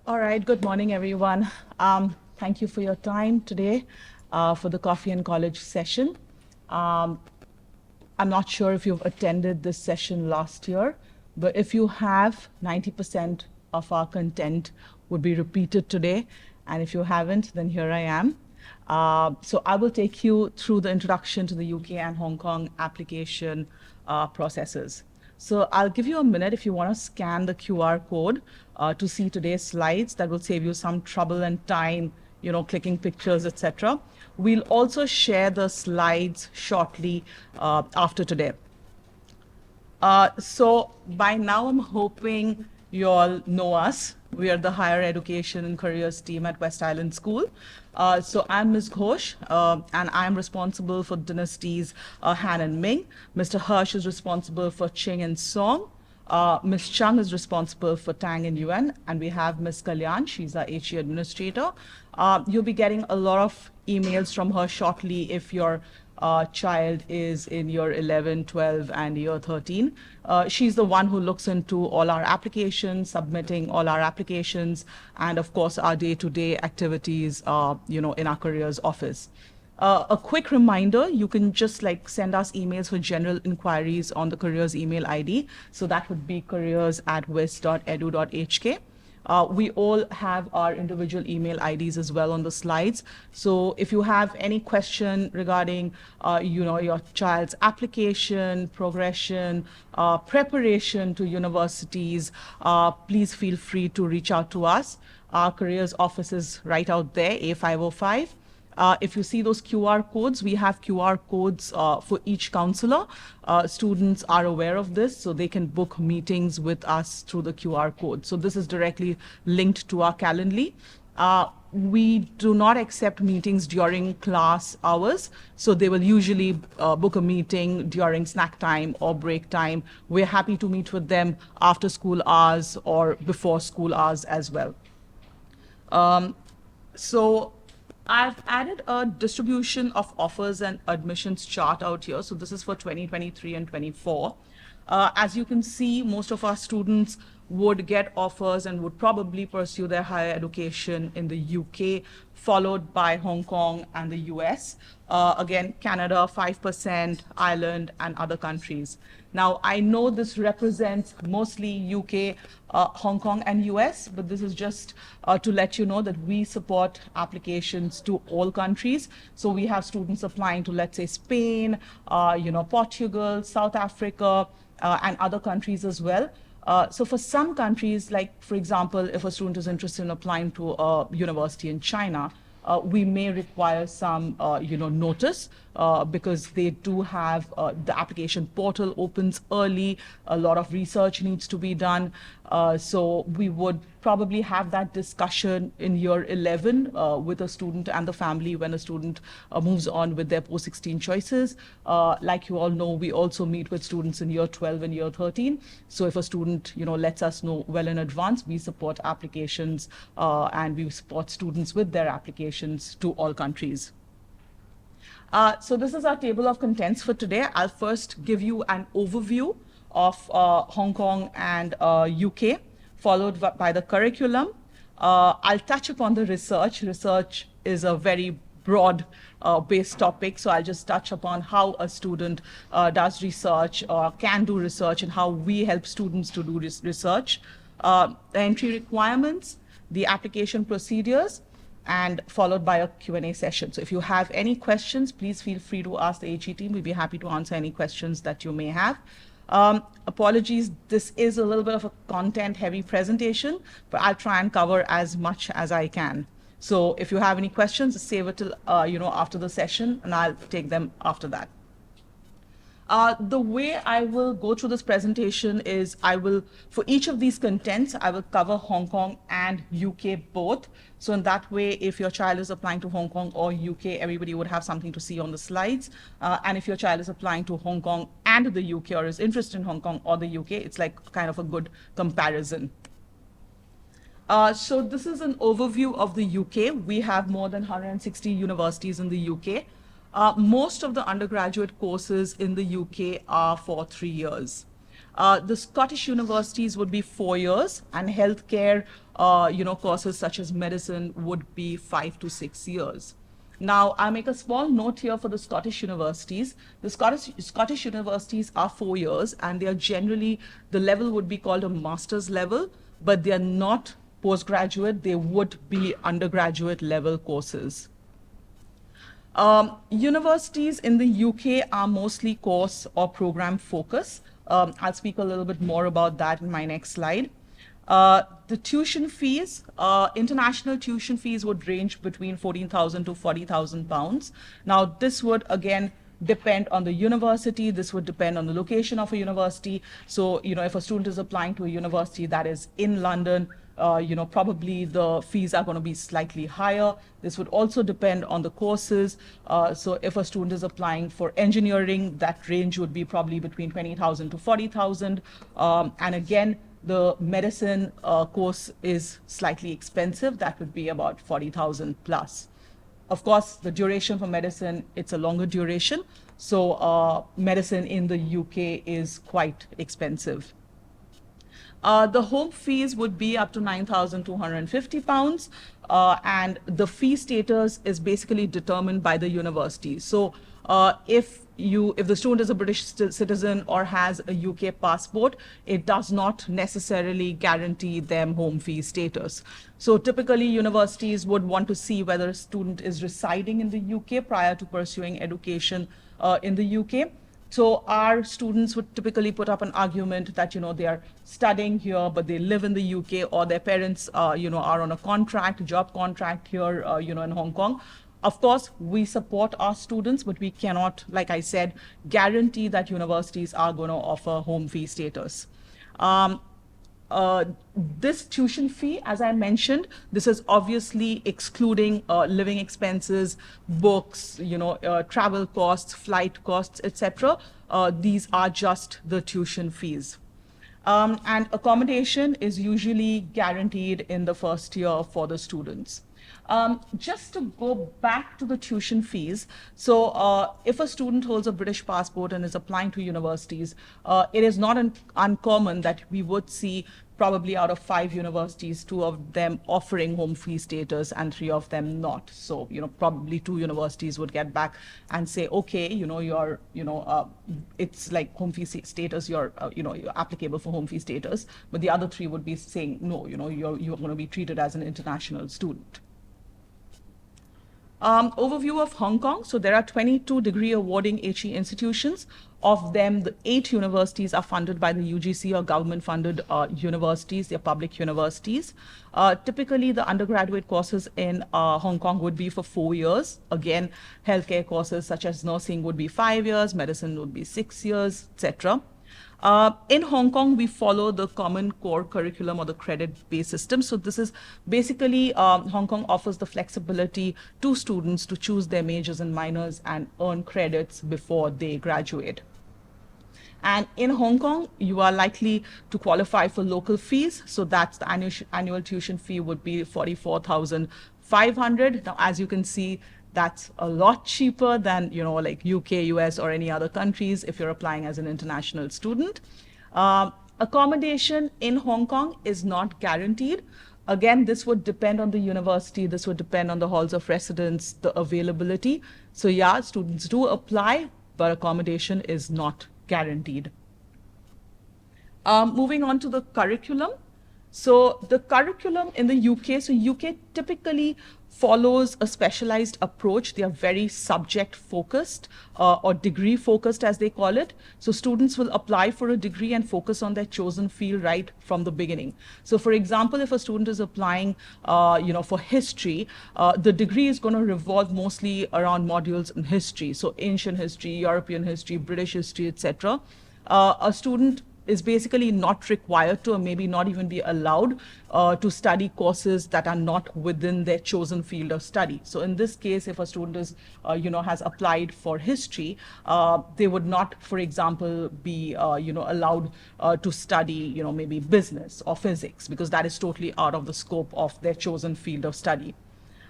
All right, good morning, everyone. Thank you for your time today for the Coffee and College session. Um, I'm not sure if you've attended this session last year, but if you have, 90% of our content would be repeated today. And if you haven't, then here I am. So I will take you through the introduction to the UK and Hong Kong application processes. So I'll give you a minute if you want to scan the QR code to see today's slides. That will save you some trouble and time, clicking pictures, etc. We'll also share the slides shortly after today. So by now, I'm hoping you all know us. We are the Higher Education and Careers team at West Island School. So I'm Ms. Ghosh, and I'm responsible for dynasties Han and Ming. Mr. Hirsch is responsible for Qing and Song. Ms. Chung is responsible for Tang and Yuan, and we have Ms. Kalyan. She's our HE administrator. You'll be getting a lot of emails from her shortly if your child is in year 11, 12, and year 13. She's the one who looks into all our applications, submitting all our applications, and of course our day-to-day activities, in our careers office. A quick reminder, you can just send us emails for general inquiries on the careers email ID. So that would be careers@west.edu.hk. We all have our individual email IDs as well on the slides. So if you have any question regarding, your child's application, progression, preparation to universities, please feel free to reach out to us. Our careers office is right out there, A505. If you see those QR codes, we have QR codes for each counselor. Students are aware of this, so they can book meetings with us through the QR code. So this is directly linked to our Calendly. We do not accept meetings during class hours, so they will usually book a meeting during snack time or break time. We're happy to meet with them after school hours or before school hours as well. So I've added a distribution of offers and admissions chart out here. So this is for 2023 and 24. As you can see, most of our students would get offers and would probably pursue their higher education in the UK, followed by Hong Kong and the US. Again, Canada, 5%, Ireland, and other countries. Now, I know this represents mostly UK, Hong Kong, and US, but this is just to let you know that we support applications to all countries. So we have students applying to, let's say, Spain, Portugal, South Africa, and other countries as well. So for some countries, like, for example, if a student is interested in applying to a university in China, we may require some, notice because they do have the application portal opens early. A lot of research needs to be done. So we would probably have that discussion in year 11 with a student and the family when a student moves on with their post-16 choices. Like you all know, we also meet with students in year 12 and year 13. So if a student, lets us know well in advance, we support applications and we support students with their applications to all countries. So this is our table of contents for today. I'll first give you an overview of Hong Kong and UK, followed by the curriculum. I'll touch upon the research. Research is a very broad based topic, so I'll just touch upon how a student does research or can do research and how we help students to do research. The entry requirements, the application procedures, and followed by a Q&A session. So if you have any questions, please feel free to ask the HE team. We'd be happy to answer any questions that you may have. Apologies, this is a little bit of a content-heavy presentation, but I'll try and cover as much as I can. So if you have any questions, save it till after the session, and I'll take them after that. The way I will go through this presentation is for each of these contents, I will cover Hong Kong and UK both. So in that way, if your child is applying to Hong Kong or UK, everybody would have something to see on the slides. And if your child is applying to Hong Kong and the UK or is interested in Hong Kong or the UK, it's like kind of a good comparison. So this is an overview of the UK. We have more than 160 universities in the UK. Most of the undergraduate courses in the UK are for 3 years. The Scottish universities would be 4 years, and healthcare, courses such as medicine would be 5 to 6 years. Now, I make a small note here for the Scottish universities. The Scottish universities are 4 years, and they are generally, the level would be called a master's level, but they are not postgraduate, they would be undergraduate level courses. Universities in the UK are mostly course or program focused. I'll speak a little bit more about that in my next slide. The tuition fees, international tuition fees would range between 14,000 to 40,000 pounds. Now, this would again depend on the university. This would depend on the location of a university. So, if a student is applying to a university that is in London, probably the fees are going to be slightly higher. This would also depend on the courses. So if a student is applying for engineering, that range would be probably between 20,000 to 40,000. And again, the medicine course is slightly expensive. That would be about 40,000 plus. Of course, the duration for medicine, it's a longer duration. So medicine in the UK is quite expensive. The home fees would be up to £9,250, and the fee status is basically determined by the university. So if the student is a British citizen or has a UK passport, it does not necessarily guarantee them home fee status. So typically universities would want to see whether a student is residing in the UK prior to pursuing education in the UK. So our students would typically put up an argument that, they are studying here, but they live in the UK, or their parents, are on a job contract here, in Hong Kong. Of course, we support our students, but we cannot, like I said, guarantee that universities are going to offer home fee status. This tuition fee, as I mentioned, this is obviously excluding living expenses, books, travel costs, flight costs, etc. These are just the tuition fees. And accommodation is usually guaranteed in the first year for the students. Just to go back to the tuition fees, so if a student holds a British passport and is applying to universities, it is not uncommon that we would see probably out of 5 universities, 2 of them offering home fee status and 3 of them not. So, probably 2 universities would get back and say, okay, you're, it's like home fee status, you're applicable for home fee status. But the other 3 would be saying, no, you're going to be treated as an international student. Overview of Hong Kong. So there are 22 degree awarding HE institutions. Of them, the 8 universities are funded by the UGC or government-funded universities. They're public universities. Typically, the undergraduate courses in Hong Kong would be for 4 years. Again, healthcare courses such as nursing would be 5 years, medicine would be 6 years, etc. In Hong Kong, we follow the common core curriculum or the credit-based system. So this is basically, Hong Kong offers the flexibility to students to choose their majors and minors and earn credits before they graduate. And in Hong Kong, you are likely to qualify for local fees. So that's the annual tuition fee would be 44,500. Now, as you can see, that's a lot cheaper than, like UK, US, or any other countries if you're applying as an international student. Accommodation in Hong Kong is not guaranteed. Again, this would depend on the university. This would depend on the halls of residence, the availability. So yeah, students do apply, but accommodation is not guaranteed. Moving on to the curriculum. So the curriculum in the UK, so UK typically follows a specialized approach. They are very subject focused or degree focused, as they call it. So students will apply for a degree and focus on their chosen field right from the beginning. So for example, if a student is applying, for history, the degree is going to revolve mostly around modules in history. So ancient history, European history, British history, etc. A student is basically not required to, or maybe not even be allowed to study courses that are not within their chosen field of study. So in this case, if a student is, has applied for history, they would not, for example, be, allowed to study, maybe business or physics, because that is totally out of the scope of their chosen field of study.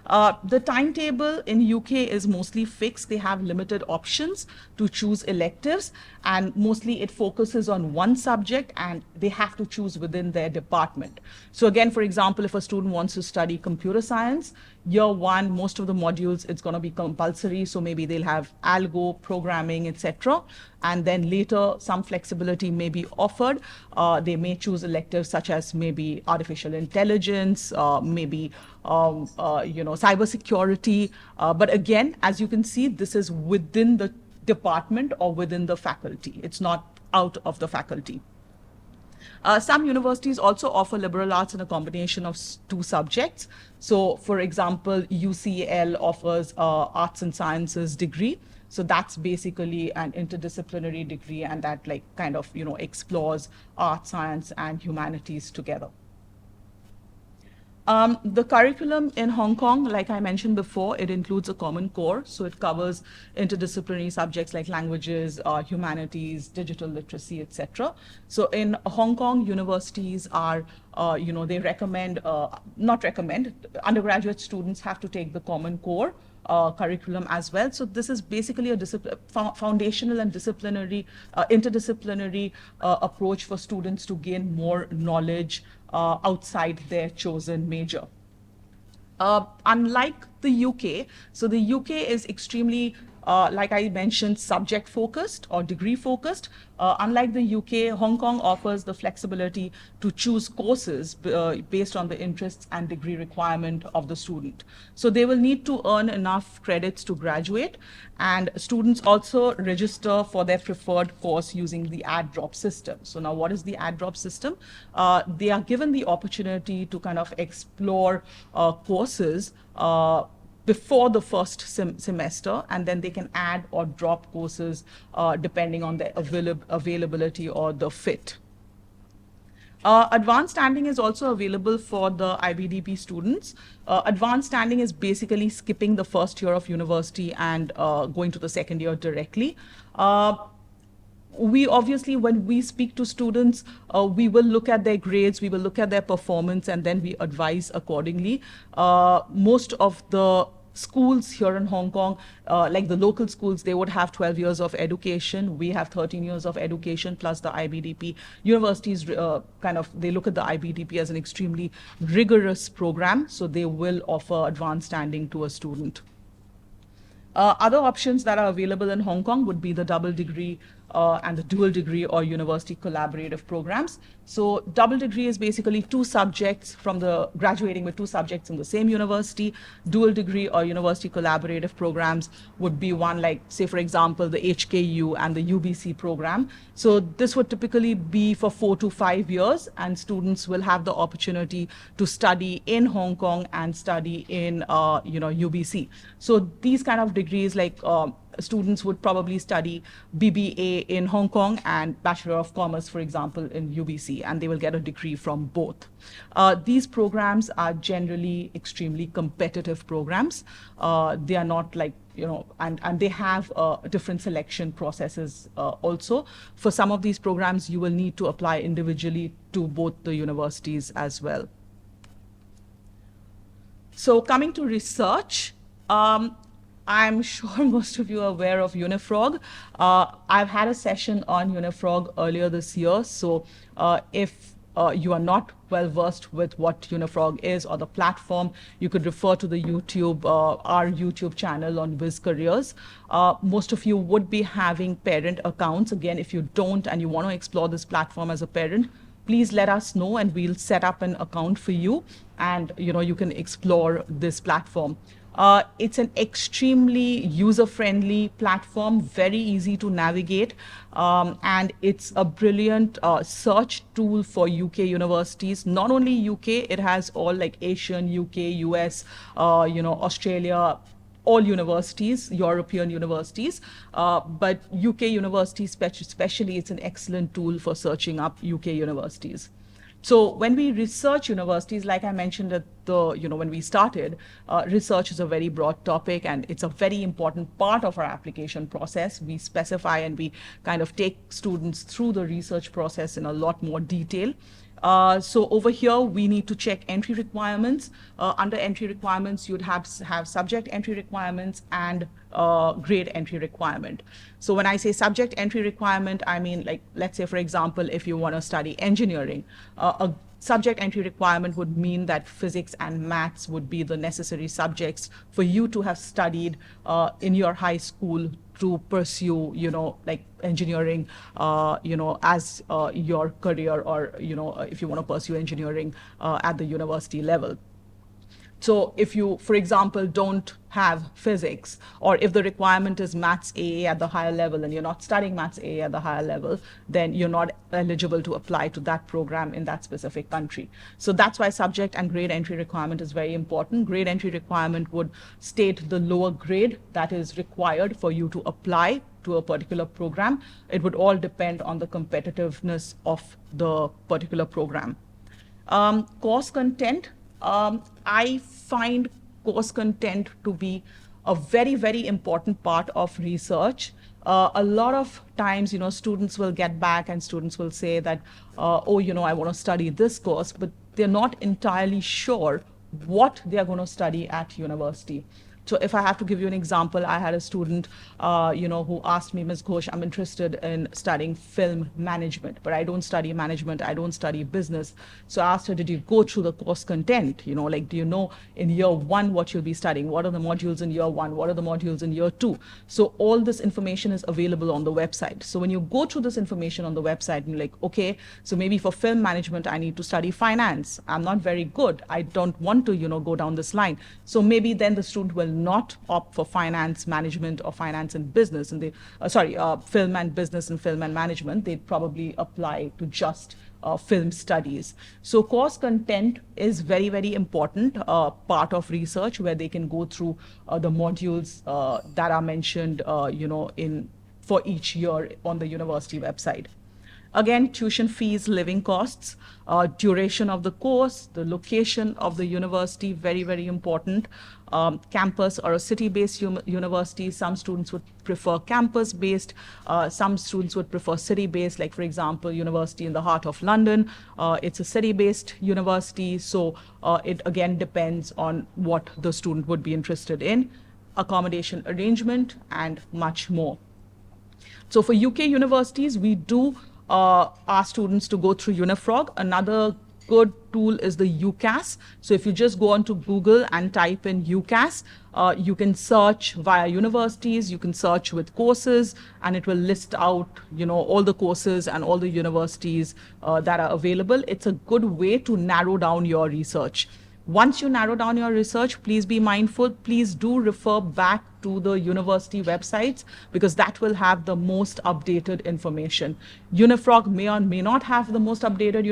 The timetable in UK is mostly fixed. They have limited options to choose electives, and mostly it focuses on one subject, and they have to choose within their department. So again, for example, if a student wants to study computer science, year one, most of the modules, it's going to be compulsory. So maybe they'll have algo, programming, etc. And then later, some flexibility may be offered. They may choose electives such as maybe artificial intelligence, maybe cybersecurity. But again, as you can see, this is within the department or within the faculty. It's not out of the faculty. Some universities also offer liberal arts in a combination of two subjects. So, for example, UCL offers arts and sciences degree. So that's basically an interdisciplinary degree, and that explores art, science, and humanities together. The curriculum in Hong Kong, like I mentioned before, it includes a common core. So it covers interdisciplinary subjects like languages, humanities, digital literacy, etc. So in Hong Kong, universities are, they recommend, not recommend, undergraduate students have to take the common core curriculum as well. So this is basically a foundational and interdisciplinary approach for students to gain more knowledge outside their chosen major. Unlike the UK, so the UK is extremely, like I mentioned, subject focused or degree focused. Unlike the UK, Hong Kong offers the flexibility to choose courses based on the interests and degree requirement of the student. So they will need to earn enough credits to graduate, and students also register for their preferred course using the add-drop system. So now what is the add-drop system? They are given the opportunity to kind of explore courses before the first semester, and then they can add or drop courses depending on the availability or the fit. Advanced standing is also available for the IBDP students. Advanced standing is basically skipping the first year of university and going to the second year directly. We obviously, when we speak to students, we will look at their grades, we will look at their performance, and then we advise accordingly. Most of the schools here in Hong Kong, like the local schools, they would have 12 years of education. We have 13 years of education plus the IBDP. Universities they look at the IBDP as an extremely rigorous program, so they will offer advanced standing to a student. Other options that are available in Hong Kong would be the double degree and the dual degree or university collaborative programs. So double degree is basically two subjects from the graduating with two subjects in the same university. Dual degree or university collaborative programs would be one like, say, for example, the HKU and the UBC program. So this would typically be for 4 to 5 years, and students will have the opportunity to study in Hong Kong and study in UBC. So these kind of degrees, like students would probably study BBA in Hong Kong and Bachelor of Commerce, for example, in UBC, and they will get a degree from both. These programs are generally extremely competitive programs. They are not like, and they have different selection processes also. For some of these programs, you will need to apply individually to both the universities as well. So coming to research, I'm sure most of you are aware of Unifrog. I've had a session on Unifrog earlier this year. So if you are not well versed with what Unifrog is or the platform, you could refer to the our YouTube channel on Viz Careers. Most of you would be having parent accounts. Again, if you don't and you want to explore this platform as a parent, please let us know and we'll set up an account for you, and you can explore this platform. It's an extremely user-friendly platform, very easy to navigate, and it's a brilliant search tool for UK universities. Not only UK, it has all like Asian, UK, US, Australia, all universities, European universities, but UK universities especially, it's an excellent tool for searching up UK universities. So when we research universities, like I mentioned at when we started, research is a very broad topic, and it's a very important part of our application process. We specify and we kind of take students through the research process in a lot more detail. So over here, we need to check entry requirements. Under entry requirements, you'd have subject entry requirements and grade entry requirement. So when I say subject entry requirement, I mean, like, let's say, for example, if you want to study engineering, a subject entry requirement would mean that physics and maths would be the necessary subjects for you to have studied in your high school to pursue, like engineering, as your career, or, if you want to pursue engineering at the university level. So if you, for example, don't have physics, or if the requirement is maths AA at the higher level and you're not studying maths AA at the higher level, then you're not eligible to apply to that program in that specific country. So that's why subject and grade entry requirement is very important. Grade entry requirement would state the lower grade that is required for you to apply to a particular program. It would all depend on the competitiveness of the particular program. Course content. I find course content to be a very, very important part of research. A lot of times, students will get back and students will say that, oh, I want to study this course, but they're not entirely sure what they are going to study at university. So if I have to give you an example, I had a student, who asked me, Ms. Ghosh, I'm interested in studying film management, but I don't study management, I don't study business. So I asked her, did you go through the course content? Do you know in year one what you'll be studying? What are the modules in year one? What are the modules in year two? So all this information is available on the website. So when you go through this information on the website, and you're like, okay, so maybe for film management, I need to study finance. I'm not very good. I don't want to, go down this line. So maybe then the student will not opt for finance management or finance and business, and film and business and film and management. They'd probably apply to just film studies. So course content is very, very important part of research, where they can go through the modules that are mentioned, for each year on the university website. Again, tuition fees, living costs, duration of the course, the location of the university, very, very important. Campus or a city-based university, some students would prefer campus-based, some students would prefer city-based, like, for example, university in the heart of London. It's a city-based university, so it again depends on what the student would be interested in, accommodation arrangement, and much more. So for UK universities, we do ask students to go through Unifrog. Another good tool is the UCAS. So if you just go onto Google and type in UCAS, you can search via universities, you can search with courses, and it will list out, all the courses and all the universities that are available. It's a good way to narrow down your research. Once you narrow down your research, please be mindful. Please do refer back to the university websites, because that will have the most updated information. Unifrog may or may not have the most updated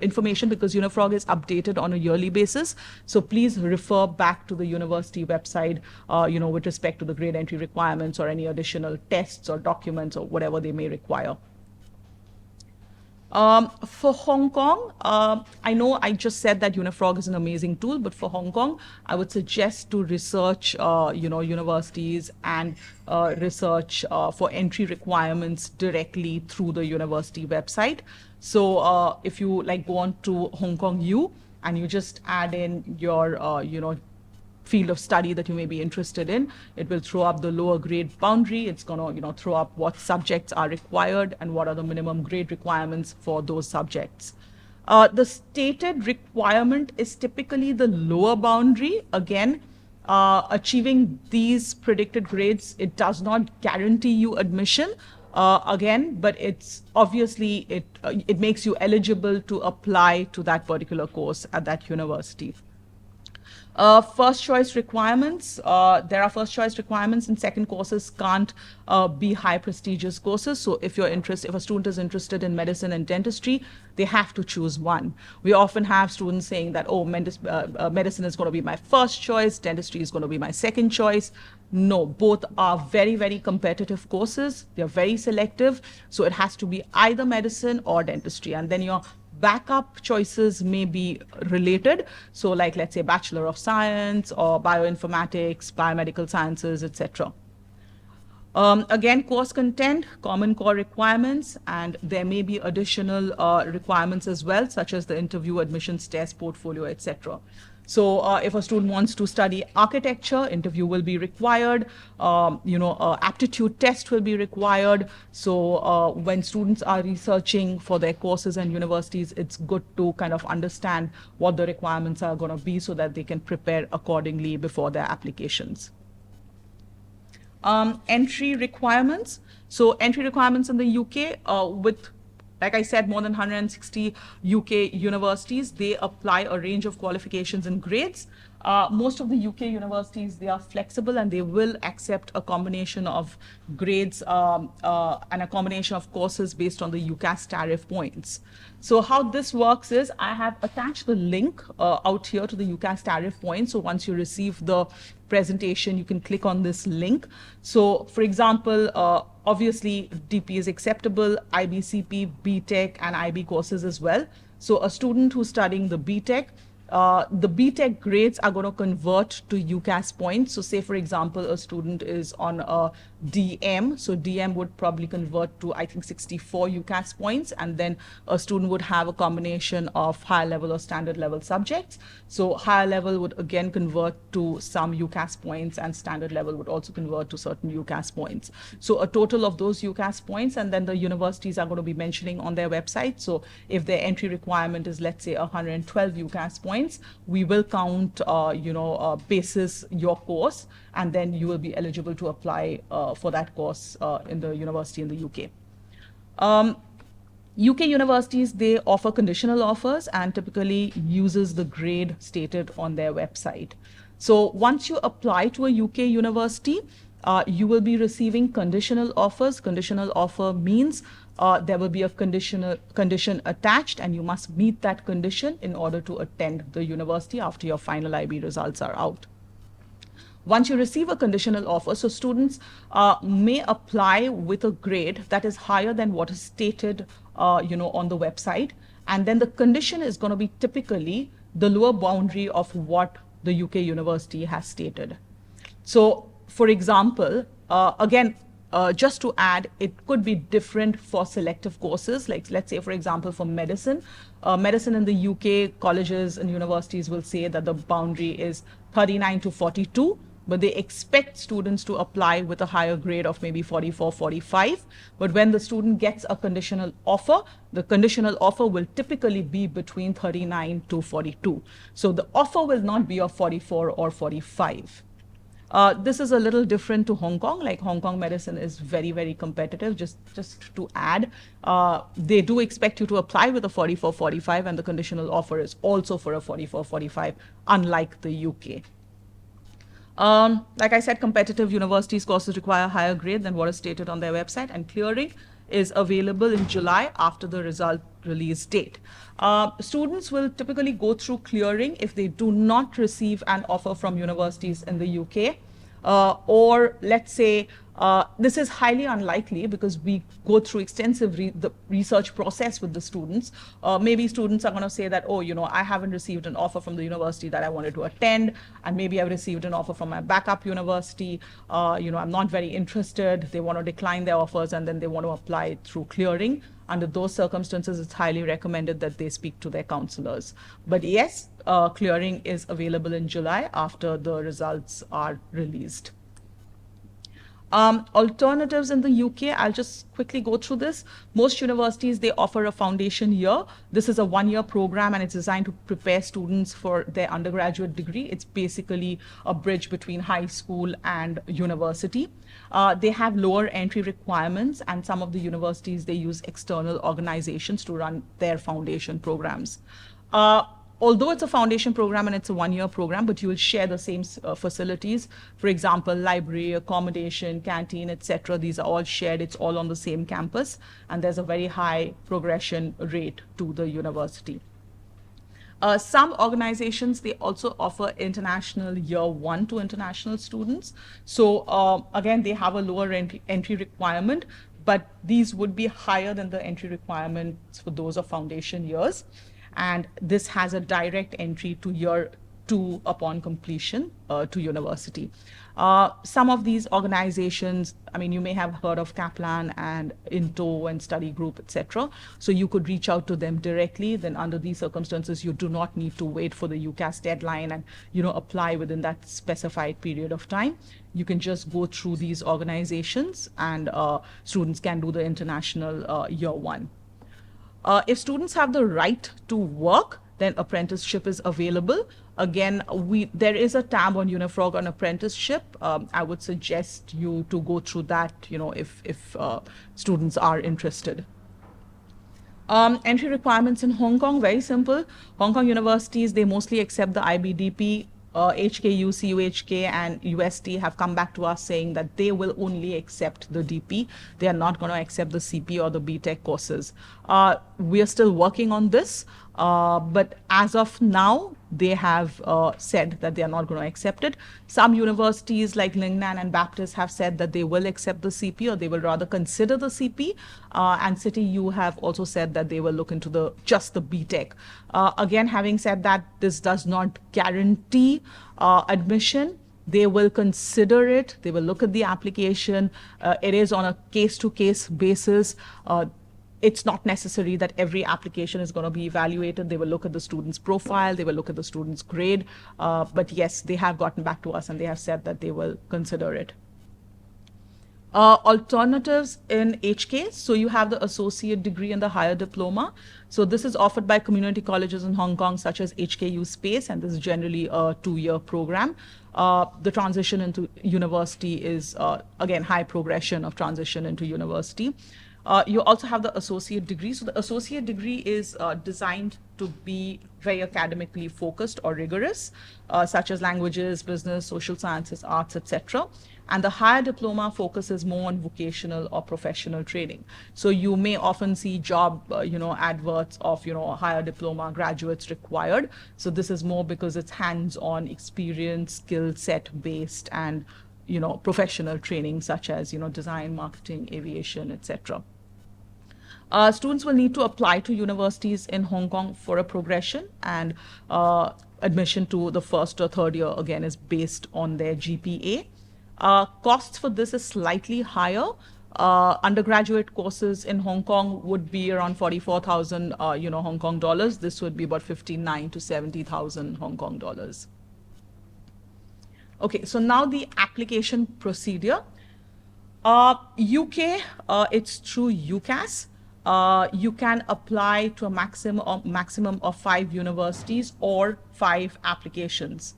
information, because Unifrog is updated on a yearly basis. So please refer back to the university website, with respect to the grade entry requirements or any additional tests or documents or whatever they may require. For Hong Kong, I know I just said that Unifrog is an amazing tool, but for Hong Kong, I would suggest to research, universities and research for entry requirements directly through the university website. So if you go on to Hong Kong U and you just add in your, field of study that you may be interested in, it will throw up the lower grade boundary. It's going to, throw up what subjects are required and what are the minimum grade requirements for those subjects. The stated requirement is typically the lower boundary. Again, achieving these predicted grades, it does not guarantee you admission. Again, but it's obviously, it makes you eligible to apply to that particular course at that university. First choice requirements. There are first choice requirements, and second courses can't be high prestigious courses. So if a student is interested in medicine and dentistry, they have to choose one. We often have students saying that, oh, medicine is going to be my first choice, dentistry is going to be my second choice. No, both are very, very competitive courses. They're very selective. So it has to be either medicine or dentistry. And then your backup choices may be related. So like, let's say, Bachelor of Science or bioinformatics, biomedical sciences, etc. Again, course content, common core requirements, and there may be additional requirements as well, such as the interview, admissions test, portfolio, etc. So if a student wants to study architecture, interview will be required, aptitude test will be required. So when students are researching for their courses and universities, it's good to kind of understand what the requirements are going to be so that they can prepare accordingly before their applications. Entry requirements. So entry requirements in the UK with, like I said, more than 160 UK universities, they apply a range of qualifications and grades. Most of the UK universities, they are flexible and they will accept a combination of grades and a combination of courses based on the UCAS tariff points. So how this works is I have attached the link out here to the UCAS tariff points. So once you receive the presentation, you can click on this link. So for example, obviously DP is acceptable, IBCP, BTech and IB courses as well. So a student who's studying the BTech grades are going to convert to UCAS points. So say, for example, a student is on a DM. So DM would probably convert to, I think, 64 UCAS points. And then a student would have a combination of higher level or standard level subjects. So higher level would again convert to some UCAS points and standard level would also convert to certain UCAS points. So a total of those UCAS points, and then the universities are going to be mentioning on their website. So if their entry requirement is, let's say, 112 UCAS points, we will count, basis your course, and then you will be eligible to apply for that course in the university in the UK. UK universities, they offer conditional offers and typically uses the grade stated on their website. So once you apply to a UK university, you will be receiving conditional offers. Conditional offer means there will be a condition attached and you must meet that condition in order to attend the university after your final IB results are out. Once you receive a conditional offer, so students may apply with a grade that is higher than what is stated on the website. And then the condition is going to be typically the lower boundary of what the UK university has stated. So for example, again, just to add, it could be different for selective courses. Like let's say, for example, for medicine, medicine in the UK, colleges and universities will say that the boundary is 39 to 42, but they expect students to apply with a higher grade of maybe 44, 45. But when the student gets a conditional offer, the conditional offer will typically be between 39 to 42. So the offer will not be of 44 or 45. This is a little different to Hong Kong. Like Hong Kong medicine is very, very competitive. Just to add, they do expect you to apply with a 44, 45, and the conditional offer is also for a 44, 45, unlike the UK. Like I said, competitive universities courses require a higher grade than what is stated on their website, and clearing is available in July after the result release date. Students will typically go through clearing if they do not receive an offer from universities in the UK. Or let's say, this is highly unlikely because we go through extensive the research process with the students. Maybe students are going to say that, oh, I haven't received an offer from the university that I wanted to attend, and maybe I've received an offer from my backup university. I'm not very interested. They want to decline their offers, and then they want to apply through clearing. Under those circumstances, it's highly recommended that they speak to their counselors. But yes, clearing is available in July after the results are released. Alternatives in the UK, I'll just quickly go through this. Most universities, they offer a foundation year. This is a one-year program and it's designed to prepare students for their undergraduate degree. It's basically a bridge between high school and university. They have lower entry requirements, and some of the universities, they use external organizations to run their foundation programs. Although it's a foundation program and it's a one-year program, but you will share the same facilities. For example, library, accommodation, canteen, etc. These are all shared. It's all on the same campus, and there's a very high progression rate to the university. Some organizations, they also offer international year one to international students. So again, they have a lower entry requirement, but these would be higher than the entry requirements for those of foundation years. And this has a direct entry to 2 upon completion to university. Some of these organizations, I mean, you may have heard of Kaplan and Into and Study Group, etc. So you could reach out to them directly. Then under these circumstances, you do not need to wait for the UCAS deadline and, apply within that specified period of time. You can just go through these organizations, and students can do the international year 1. If students have the right to work, then apprenticeship is available. Again, there is a tab on Unifrog on apprenticeship. I would suggest you to go through that, if students are interested. Entry requirements in Hong Kong, very simple. Hong Kong universities, they mostly accept the IBDP. HKU, CUHK, and UST have come back to us saying that they will only accept the DP. They are not going to accept the CP or the BTech courses. We are still working on this, but as of now, they have said that they are not going to accept it. Some universities like Lingnan and Baptist have said that they will accept the CP, or they will rather consider the CP. And City U have also said that they will look into just the BTech. Again, having said that, this does not guarantee admission. They will consider it. They will look at the application. It is on a case-to-case basis. It's not necessary that every application is going to be evaluated. They will look at the student's profile. They will look at the student's grade. But yes, they have gotten back to us and they have said that they will consider it. Alternatives in HK. So you have the associate degree and the higher diploma. So this is offered by community colleges in Hong Kong, such as HKU Space, and this is generally a 2-year program. The transition into university is, again, high progression of transition into university. You also have the associate degree. So the associate degree is designed to be very academically focused or rigorous, such as languages, business, social sciences, arts, etc. And the higher diploma focuses more on vocational or professional training. So you may often see job, adverts of, higher diploma graduates required. So this is more because it's hands-on experience, skill set based, and professional training such as design, marketing, aviation, etc. Students will need to apply to universities in Hong Kong for a progression, and admission to the first or third year again is based on their GPA. Costs for this is slightly higher. Undergraduate courses in Hong Kong would be around 44,000 Hong Kong dollars. This would be about 59 to 70,000 Hong Kong dollars. Okay, so now the application procedure. UK, it's through UCAS. You can apply to a maximum of 5 universities or 5 applications.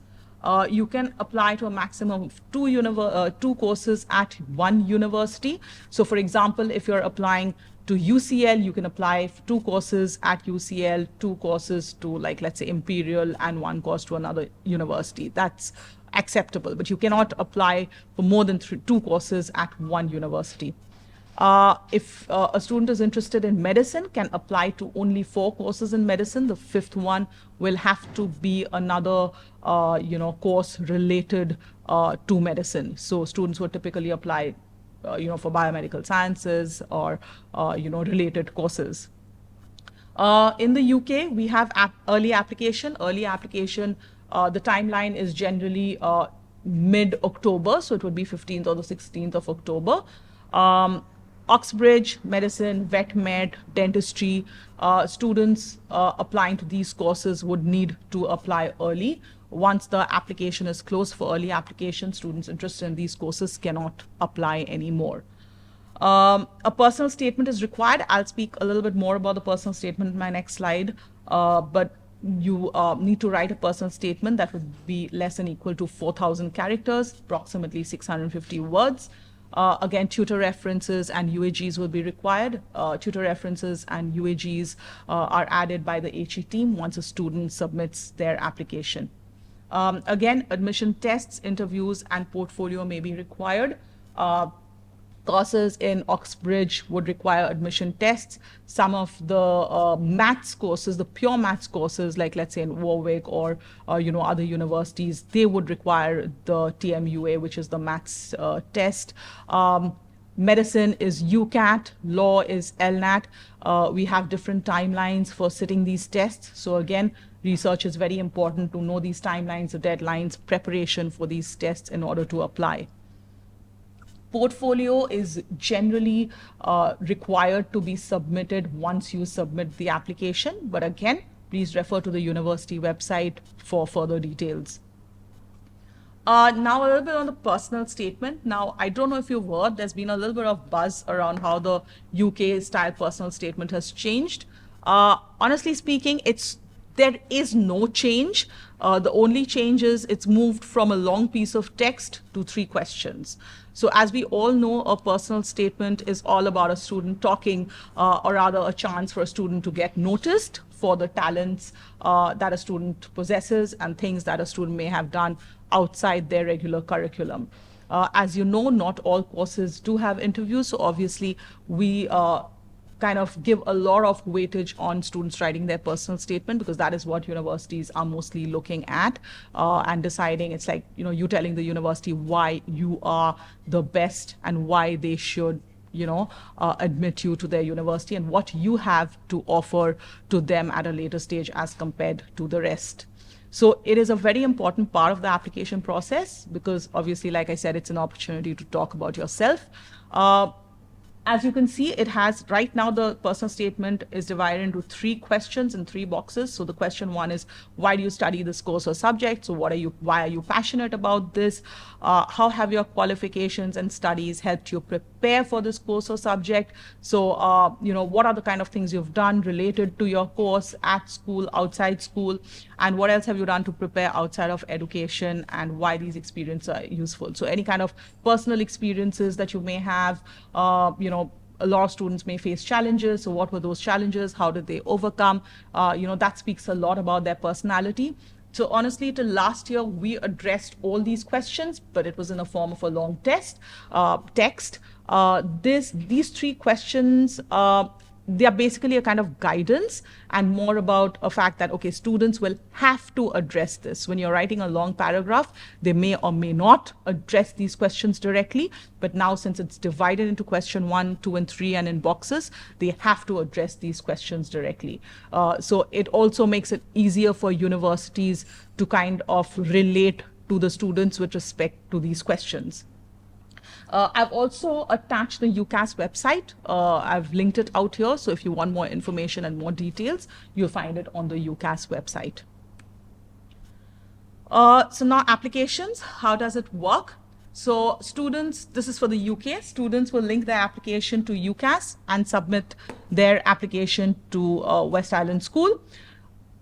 You can apply to a maximum of 2 courses at 1 university. So for example, if you're applying to UCL, you can apply 2 courses at UCL, 2 courses to, like, let's say Imperial, and 1 course to another university. That's acceptable, but you cannot apply for more than 2 courses at 1 university. If a student is interested in medicine, can apply to only 4 courses in medicine. The 5th one will have to be another, course related to medicine. So students would typically apply, for biomedical sciences or, related courses. In the UK, we have early application. Early application, the timeline is generally mid-October, so it would be 15th or the 16th of October. Oxbridge, medicine, vet med, dentistry, students applying to these courses would need to apply early. Once the application is closed for early application, students interested in these courses cannot apply anymore. A personal statement is required. I'll speak a little bit more about the personal statement in my next slide, but you need to write a personal statement that would be less than equal to 4,000 characters, approximately 650 words. Again, tutor references and UAGs will be required. Tutor references and UAGs are added by the HE team once a student submits their application. Again, admission tests, interviews, and portfolio may be required. Courses in Oxbridge would require admission tests. Some of the maths courses, the pure maths courses, like let's say in Warwick or other universities, they would require the TMUA, which is the maths test. Medicine is UCAT, law is LNAT. We have different timelines for sitting these tests. So again, research is very important to know these timelines, the deadlines, preparation for these tests in order to apply. Portfolio is generally required to be submitted once you submit the application. But again, please refer to the university website for further details. Now a little bit on the personal statement. Now, I don't know if you've heard, there's been a little bit of buzz around how the UK style personal statement has changed. Honestly speaking, there is no change. The only change is it's moved from a long piece of text to 3 questions. So as we all know, a personal statement is all about a student talking, or rather a chance for a student to get noticed for the talents that a student possesses and things that a student may have done outside their regular curriculum. As you know, not all courses do have interviews, so obviously we kind of give a lot of weightage on students writing their personal statement, because that is what universities are mostly looking at and deciding. It's like, you telling the university why you are the best and why they should admit you to their university and what you have to offer to them at a later stage as compared to the rest. So it is a very important part of the application process, because obviously, like I said, it's an opportunity to talk about yourself. As you can see, it has, right now, the personal statement is divided into 3 questions in 3 boxes. So the question 1 is, why do you study this course or subject? So why are you passionate about this? How have your qualifications and studies helped you prepare for this course or subject? So, what are the kind of things you've done related to your course at school, outside school? And what else have you done to prepare outside of education, and why these experiences are useful? So any kind of personal experiences that you may have, a lot of students may face challenges. So what were those challenges? How did they overcome? That speaks a lot about their personality. So honestly, till last year, we addressed all these questions, but it was in the form of a long text. These 3 questions, they are basically a kind of guidance and more about a fact that, okay, students will have to address this. When you're writing a long paragraph, they may or may not address these questions directly. But now, since it's divided into question 1, 2, and 3 and in boxes, they have to address these questions directly. So it also makes it easier for universities to kind of relate to the students with respect to these questions. I've also attached the UCAS website. I've linked it out here. So if you want more information and more details, you'll find it on the UCAS website. So now applications, how does it work? So students, this is for the UK, students will link their application to UCAS and submit their application to West Island School.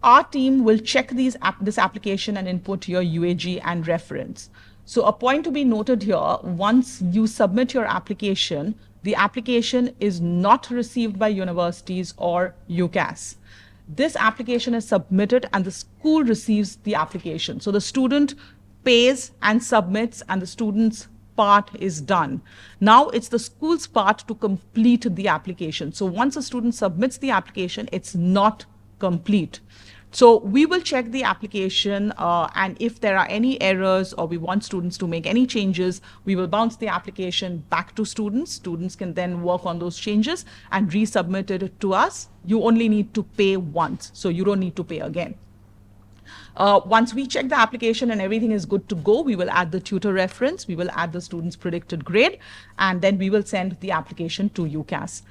Our team will check this application and input your UAG and reference. So a point to be noted here, once you submit your application, the application is not received by universities or UCAS. This application is submitted and the school receives the application. So the student pays and submits and the student's part is done. Now it's the school's part to complete the application. So once a student submits the application, it's not complete. So we will check the application and if there are any errors or we want students to make any changes, we will bounce the application back to students. Students can then work on those changes and resubmit it to us. You only need to pay once, so you don't need to pay again. Once we check the application and everything is good to go, we will add the tutor reference, we will add the student's predicted grade, and then we will send the application to UCAS.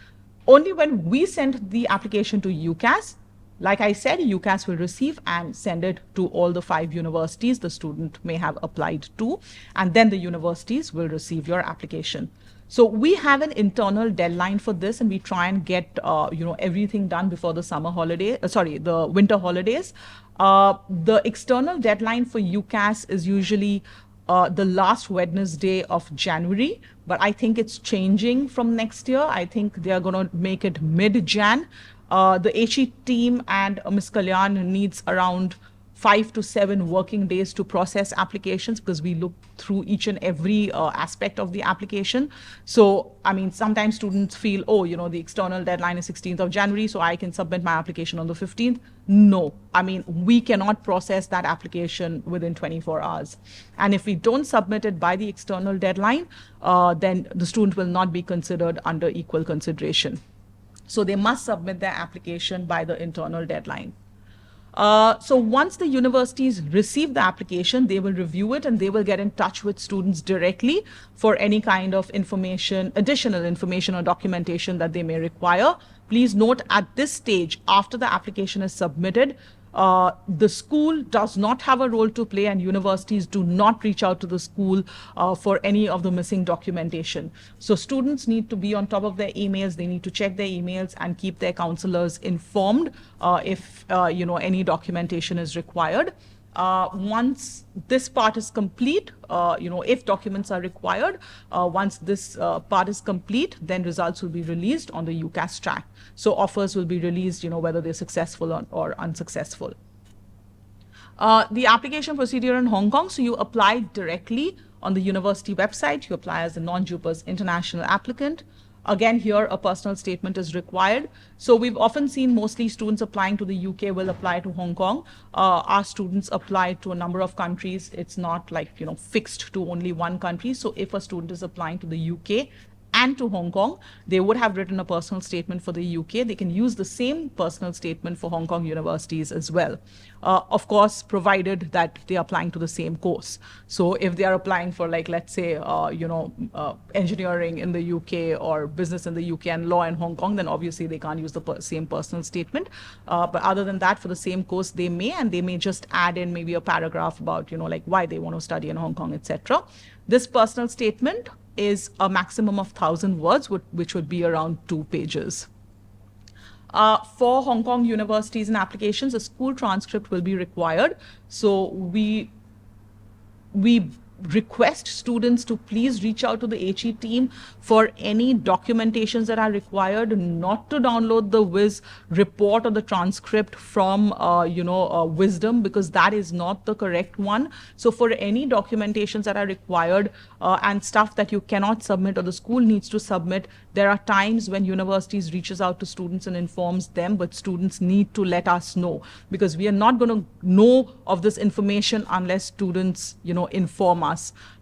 Only when we send the application to UCAS, like I said, UCAS will receive and send it to all the 5 universities the student may have applied to, and then the universities will receive your application. So we have an internal deadline for this, and we try and get everything done before the the winter holidays. The external deadline for UCAS is usually the last Wednesday of January, but I think it's changing from next year. I think they are going to make it mid-Jan. The HE team and Ms. Kalyan needs around 5 to 7 working days to process applications, because we look through each and every aspect of the application. So, I mean, sometimes students feel, oh, the external deadline is 16th of January, so I can submit my application on the 15th. No, I mean, we cannot process that application within 24 hours. And if we don't submit it by the external deadline, then the student will not be considered under equal consideration. So they must submit their application by the internal deadline. So once the universities receive the application, they will review it and they will get in touch with students directly for any kind of information, additional information or documentation that they may require. Please note, at this stage, after the application is submitted, the school does not have a role to play, and universities do not reach out to the school for any of the missing documentation. So students need to be on top of their emails. They need to check their emails and keep their counselors informed if any documentation is required. Once this part is complete, if documents are required, once this part is complete, then results will be released on the UCAS track. So offers will be released, whether they're successful or unsuccessful. The application procedure in Hong Kong, so you apply directly on the university website. You apply as a non-JUPAS international applicant. Again, here a personal statement is required. So we've often seen mostly students applying to the UK will apply to Hong Kong. Our students apply to a number of countries. It's not like, fixed to only one country. So if a student is applying to the UK and to Hong Kong, they would have written a personal statement for the UK. They can use the same personal statement for Hong Kong universities as well. Of course, provided that they are applying to the same course. So if they are applying for, like, let's say, engineering in the UK or business in the UK and law in Hong Kong, then obviously they can't use the same personal statement. But other than that, for the same course, they may just add in maybe a paragraph about, like why they want to study in Hong Kong, etc. This personal statement is a maximum of 1,000 words, which would be around 2 pages. For Hong Kong universities and applications, a school transcript will be required. So we request students to please reach out to the HE team for any documentations that are required, not to download the Whiz report or the transcript from Wisdom, because that is not the correct one. So for any documentations that are required and stuff that you cannot submit or the school needs to submit, there are times when universities reaches out to students and informs them, but students need to let us know, because we are not going to know of this information unless students inform us.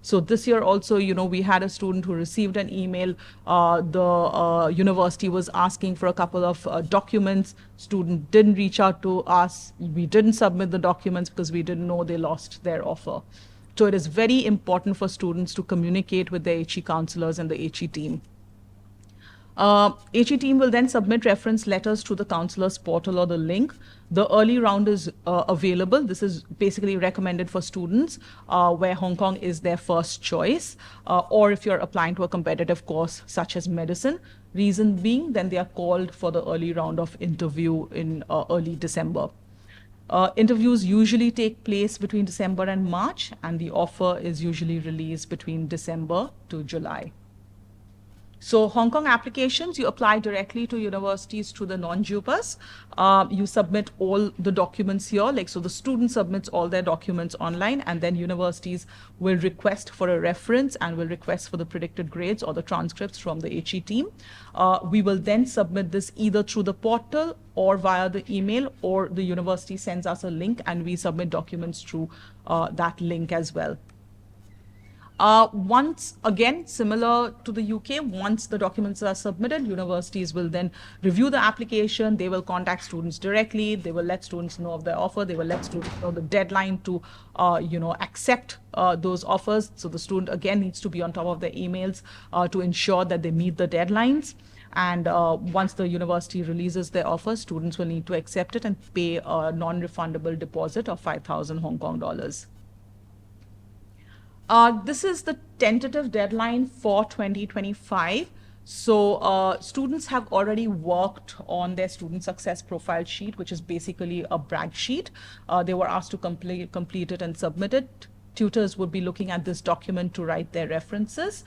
So this year also, we had a student who received an email. The university was asking for a couple of documents. Student didn't reach out to us. We didn't submit the documents because we didn't know they lost their offer. So it is very important for students to communicate with their HE counselors and the HE team. HE team will then submit reference letters to the counselor's portal or the link. The early round is available. This is basically recommended for students where Hong Kong is their first choice, or if you're applying to a competitive course such as medicine. Reason being, then they are called for the early round of interview in early December. Interviews usually take place between December and March, and the offer is usually released between December to July. So Hong Kong applications, you apply directly to universities through the non-JUPAS. You submit all the documents here, so the student submits all their documents online, and then universities will request for a reference and will request for the predicted grades or the transcripts from the HE team. We will then submit this either through the portal or via the email, or the university sends us a link and we submit documents through that link as well. Once again, similar to the UK, once the documents are submitted, universities will then review the application. They will contact students directly. They will let students know of their offer. They will let students know the deadline to, accept those offers. So the student again needs to be on top of their emails to ensure that they meet the deadlines. And once the university releases their offer, students will need to accept it and pay a non-refundable deposit of 5,000 Hong Kong dollars. This is the tentative deadline for 2025. So students have already worked on their student success profile sheet, which is basically a brag sheet. They were asked to complete it and submit it. Tutors would be looking at this document to write their references.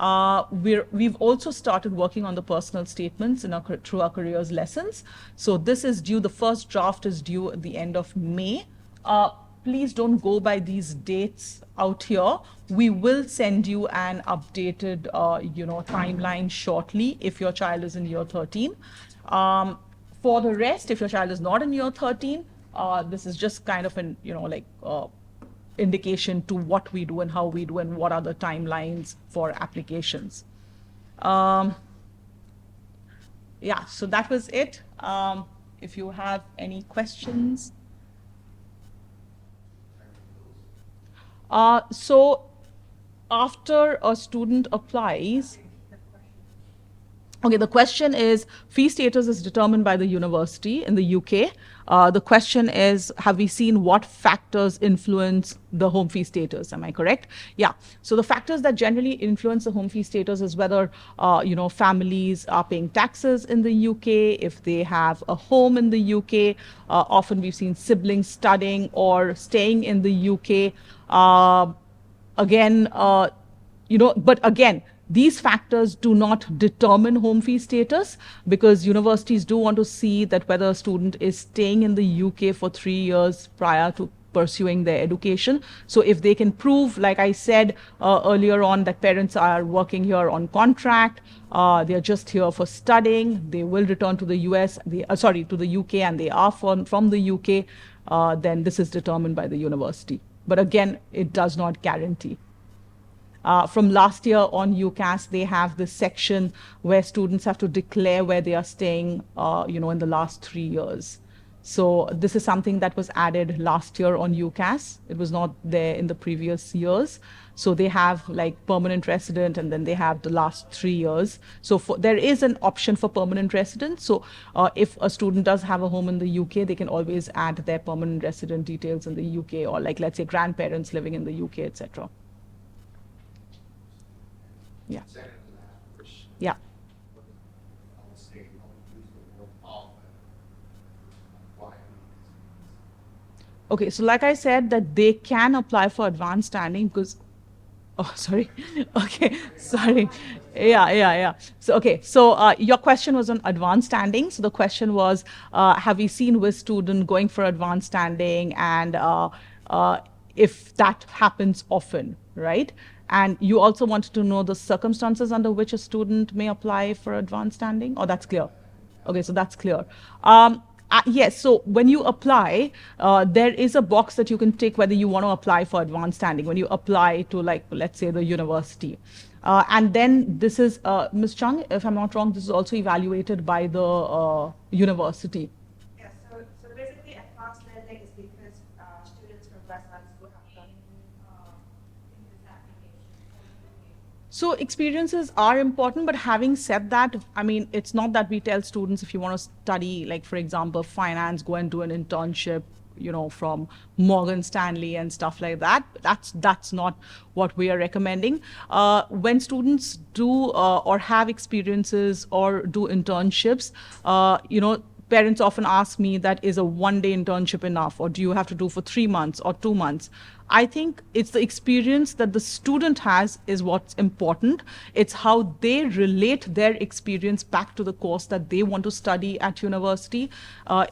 We've also started working on the personal statements through our careers lessons. So this is due, the first draft is due at the end of May. uh, please don't go by these dates out here. We will send you an updated, timeline shortly if your child is in year 13. For the rest, if your child is not in year 13, this is just kind of an, indication to what we do and how we do and what are the timelines for applications. Yeah, so that was it. If you have any questions. So after a student applies, okay, the question is, fee status is determined by the university in the UK. The question is, have we seen what factors influence the home fee status? Am I correct? Yeah. So the factors that generally influence the home fee status is whether, families are paying taxes in the UK, if they have a home in the UK. Often we've seen siblings studying or staying in the UK. But again, these factors do not determine home fee status, because universities do want to see that whether a student is staying in the UK for 3 years prior to pursuing their education. So if they can prove, like I said earlier on, that parents are working here on contract, they're just here for studying, they will return to the to the UK, and they are from the UK, then this is determined by the university. But again, it does not guarantee. From last year on UCAS, they have this section where students have to declare where they are staying, in the last 3 years. So this is something that was added last year on UCAS. It was not there in the previous years. So they have like permanent resident, and then they have the last 3 years. So there is an option for permanent residence. So if a student does have a home in the UK, they can always add their permanent resident details in the UK, or like, let's say, grandparents living in the UK, etc. Yeah. Yeah. Okay, so like I said, that they can apply for advanced standing because, oh, sorry. Okay, sorry. Yeah. So, okay, so your question was on advanced standing. So the question was, have we seen with student going for advanced standing, and if that happens often, right? And you also wanted to know the circumstances under which a student may apply for advanced standing? Oh, that's clear. Okay, so that's clear. Yes, so when you apply, there is a box that you can tick whether you want to apply for advanced standing when you apply to, like, let's say, the university. And then this is, Ms. Chung, if I'm not wrong, this is also evaluated by the university. Yes, so basically advanced learning is because students from Westlands who have done this application. So experiences are important, but having said that, I mean, it's not that we tell students, if you want to study, like, for example, finance, go and do an internship, from Morgan Stanley and stuff like that. That's not what we are recommending. When students do or have experiences or do internships, parents often ask me, that is a one-day internship enough, or do you have to do for 3 months or 2 months? I think it's the experience that the student has is what's important. It's how they relate their experience back to the course that they want to study at university.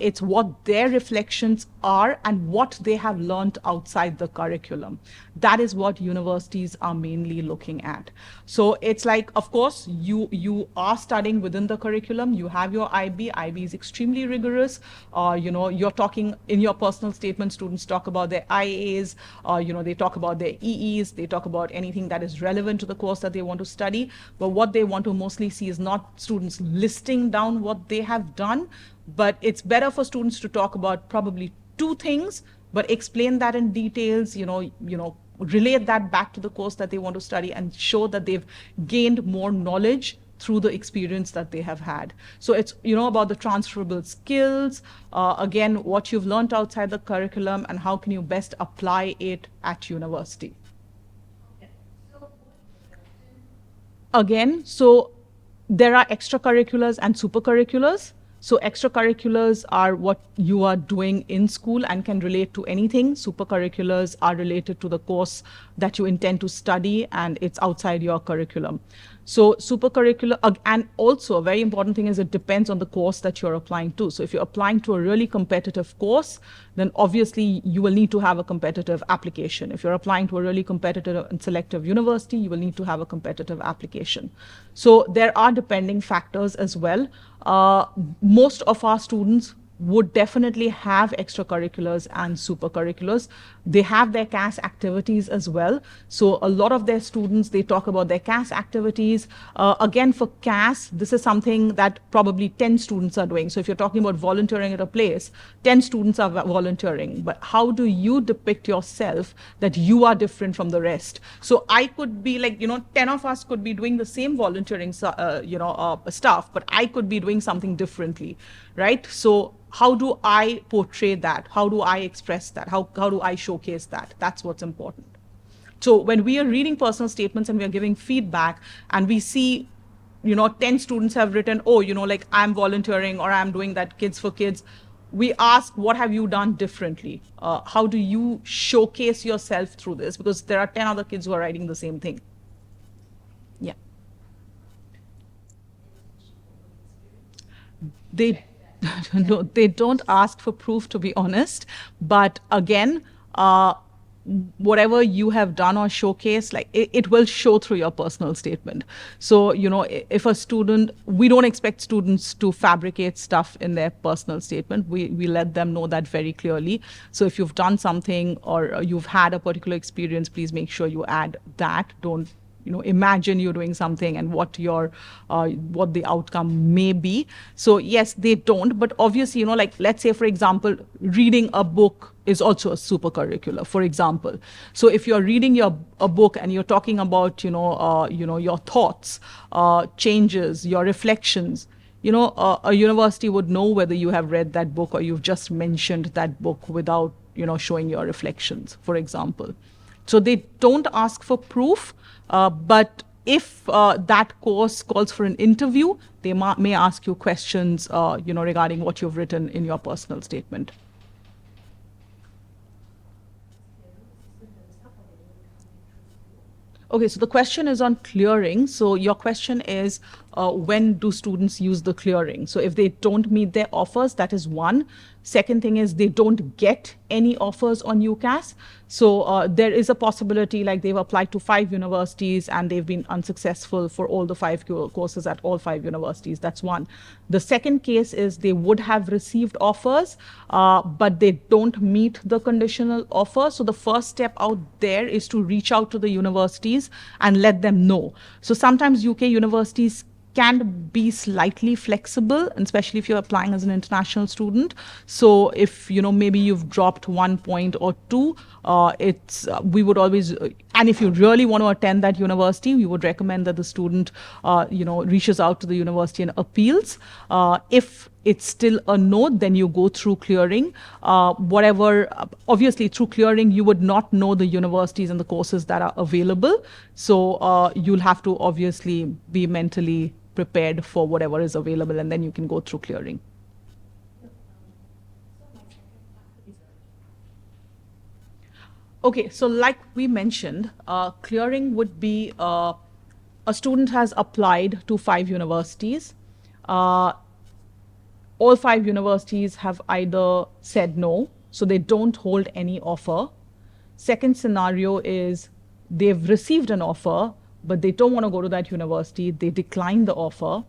It's what their reflections are and what they have learned outside the curriculum. That is what universities are mainly looking at. So it's like, of course, you are studying within the curriculum. You have your IB. IB is extremely rigorous. You're talking in your personal statement, students talk about their IAs, they talk about their EEs, they talk about anything that is relevant to the course that they want to study. But what they want to mostly see is not students listing down what they have done, but it's better for students to talk about probably 2 things, but explain that in details, relate that back to the course that they want to study, and show that they've gained more knowledge through the experience that they have had. So it's, about the transferable skills, again, what you've learned outside the curriculum, and how can you best apply it at university. Okay. Again, so there are extracurriculars and supercurriculars. So extracurriculars are what you are doing in school and can relate to anything. Supercurriculars are related to the course that you intend to study and it's outside your curriculum. So supercurricular, and also a very important thing is it depends on the course that you're applying to. So if you're applying to a really competitive course, then obviously you will need to have a competitive application. If you're applying to a really competitive and selective university, you will need to have a competitive application. So there are depending factors as well. Most of our students would definitely have extracurriculars and supercurriculars. They have their CAS activities as well. So a lot of their students, they talk about their CAS activities. Again, for CAS, this is something that probably 10 students are doing. So if you're talking about volunteering at a place, 10 students are volunteering. But how do you depict yourself that you are different from the rest? So I could be like, 10 of us could be doing the same volunteering, stuff, but I could be doing something differently, right? So how do I portray that? How do I express that? How do I showcase that? That's what's important. So when we are reading personal statements and we are giving feedback and we see, 10 students have written, oh, like I'm volunteering or I'm doing that Kids for Kids, we ask, what have you done differently? How do you showcase yourself through this? Because there are 10 other kids who are writing the same thing. Yeah. They no, they don't ask for proof, to be honest. But again, whatever you have done or showcase, like it will show through your personal statement. So, if a student, we don't expect students to fabricate stuff in their personal statement. We let them know that very clearly. So if you've done something or you've had a particular experience, please make sure you add that. Don't imagine you're doing something and what the outcome may be. So yes, they don't, but obviously, like let's say, for example, reading a book is also a super curricular, for example. So if you're reading a book and you're talking about, your thoughts, changes, your reflections, a university would know whether you have read that book or you've just mentioned that book without, showing your reflections, for example. So they don't ask for proof, but if that course calls for an interview, they may ask you questions, regarding what you've written in your personal statement. Okay, so the question is on clearing. So your question is, when do students use the clearing? So if they don't meet their offers, that is one. Second thing is they don't get any offers on UCAS. So there is a possibility like they've applied to 5 universities and they've been unsuccessful for all the 5 courses at all 5 universities. That's one. The second case is they would have received offers, but they don't meet the conditional offer. So the first step out there is to reach out to the universities and let them know. So sometimes UK universities can be slightly flexible, especially if you're applying as an international student. So if maybe you've dropped 1 point or 2, we would always, and if you really want to attend that university, we would recommend that the student reaches out to the university and appeals. If it's still a no, then you go through clearing. Obviously through clearing, you would not know the universities and the courses that are available. So you'll have to obviously be mentally prepared for whatever is available, and then you can go through clearing. Okay, so like we mentioned, clearing would be a student has applied to 5 universities. All 5 universities have either said no, so they don't hold any offer. Second scenario is they've received an offer, but they don't want to go to that university. They decline the offer.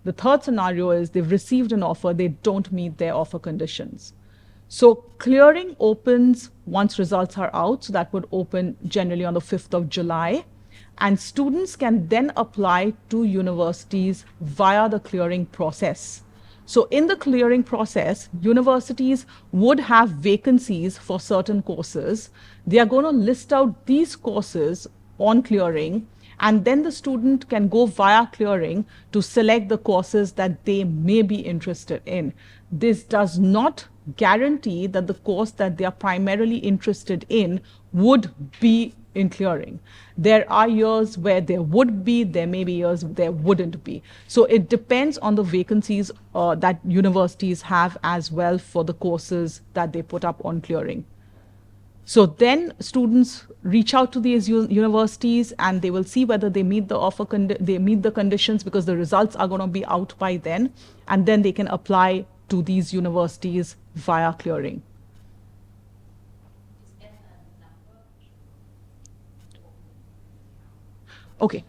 The third scenario is they've received an offer. They don't meet their offer conditions. So clearing opens once results are out. So that would open generally on the 5th of July. And students can then apply to universities via the clearing process. So in the clearing process, universities would have vacancies for certain courses. They are going to list out these courses on clearing, and then the student can go via clearing to select the courses that they may be interested in. This does not guarantee that the course that they are primarily interested in would be in clearing. There are years where there would be, there may be years there wouldn't be. So it depends on the vacancies that universities have as well for the courses that they put up on clearing. So then students reach out to these universities and they will see whether they meet the they meet the conditions, because the results are going to be out by then, and then they can apply to these universities via clearing. Okay.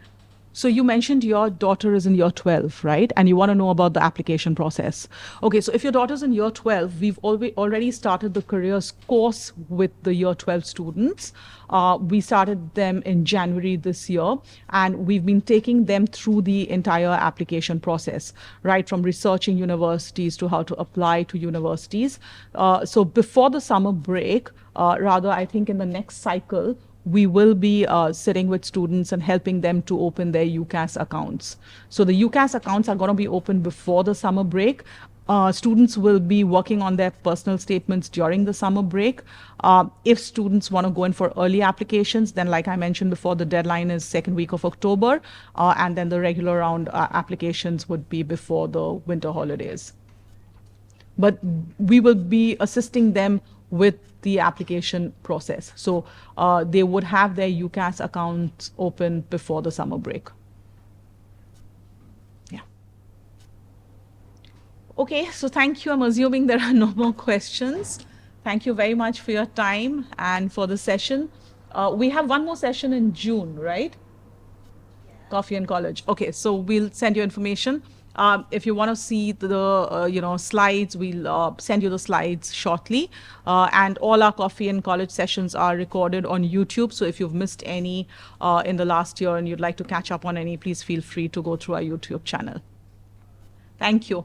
So you mentioned your daughter is in year 12, right? And you want to know about the application process. Okay, so if your daughter's in year 12, we've already started the careers course with the year 12 students. We started them in January this year, and we've been taking them through the entire application process, right? From researching universities to how to apply to universities. So before the summer break, rather, I think in the next cycle, we will be sitting with students and helping them to open their UCAS accounts. So the UCAS accounts are going to be open before the summer break. Students will be working on their personal statements during the summer break. If students want to go in for early applications, then like I mentioned before, the deadline is second week of October, and then the regular round applications would be before the winter holidays. But we will be assisting them with the application process. So they would have their UCAS accounts open before the summer break. Yeah. Okay, so thank you. I'm assuming there are no more questions. Thank you very much for your time and for the session. We have one more session in June, right? Coffee and College. Okay, so we'll send you information. If you want to see the slides, we'll send you the slides shortly. And all our Coffee and College sessions are recorded on YouTube. So if you've missed any in the last year and you'd like to catch up on any, please feel free to go through our YouTube channel. Thank you.